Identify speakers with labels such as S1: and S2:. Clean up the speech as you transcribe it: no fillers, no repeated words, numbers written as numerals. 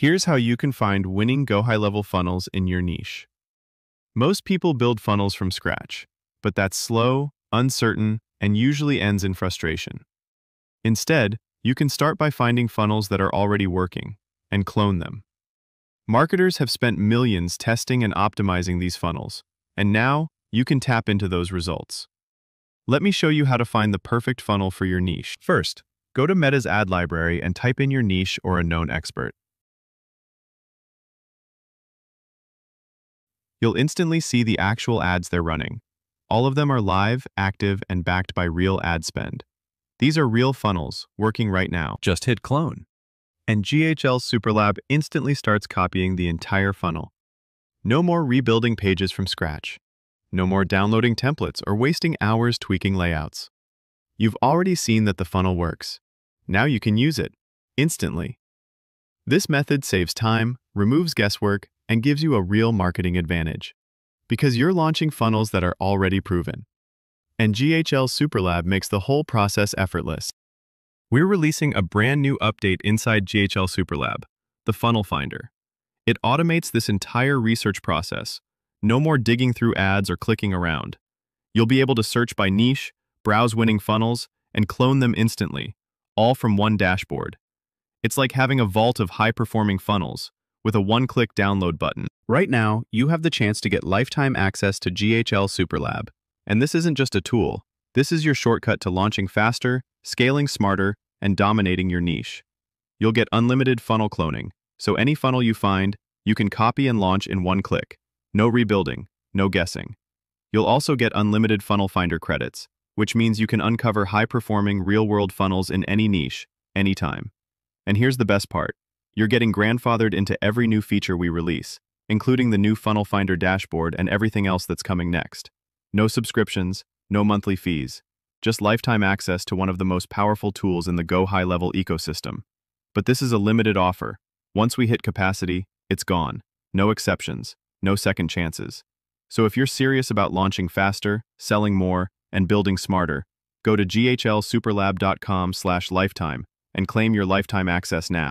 S1: Here's how you can find winning GoHighLevel funnels in your niche. Most people build funnels from scratch, but that's slow, uncertain, and usually ends in frustration. Instead, you can start by finding funnels that are already working and clone them. Marketers have spent millions testing and optimizing these funnels, and now you can tap into those results. Let me show you how to find the perfect funnel for your niche. First, go to Meta's ad library and type in your niche or a known expert. You'll instantly see the actual ads they're running. All of them are live, active, and backed by real ad spend. These are real funnels, working right now. Just hit clone. And GHLSuperLab instantly starts copying the entire funnel. No more rebuilding pages from scratch. No more downloading templates or wasting hours tweaking layouts. You've already seen that the funnel works. Now you can use it, instantly. This method saves time, removes guesswork, and gives you a real marketing advantage, because you're launching funnels that are already proven. And GHLSuperLab makes the whole process effortless. We're releasing a brand new update inside GHLSuperLab, the Funnel Finder. It automates this entire research process. No more digging through ads or clicking around. You'll be able to search by niche, browse winning funnels, and clone them instantly, all from one dashboard. It's like having a vault of high-performing funnels with a one-click download button. Right now, you have the chance to get lifetime access to GHLSuperLab. And this isn't just a tool. This is your shortcut to launching faster, scaling smarter, and dominating your niche. You'll get unlimited funnel cloning, so any funnel you find, you can copy and launch in one click. No rebuilding, no guessing. You'll also get unlimited Funnel Finder credits, which means you can uncover high-performing, real-world funnels in any niche, anytime. And here's the best part. You're getting grandfathered into every new feature we release, including the new Funnel Finder dashboard and everything else that's coming next. No subscriptions, no monthly fees, just lifetime access to one of the most powerful tools in the GoHighLevel ecosystem. But this is a limited offer. Once we hit capacity, it's gone. No exceptions, no second chances. So if you're serious about launching faster, selling more, and building smarter, go to ghlsuperlab.com/lifetime and claim your lifetime access now.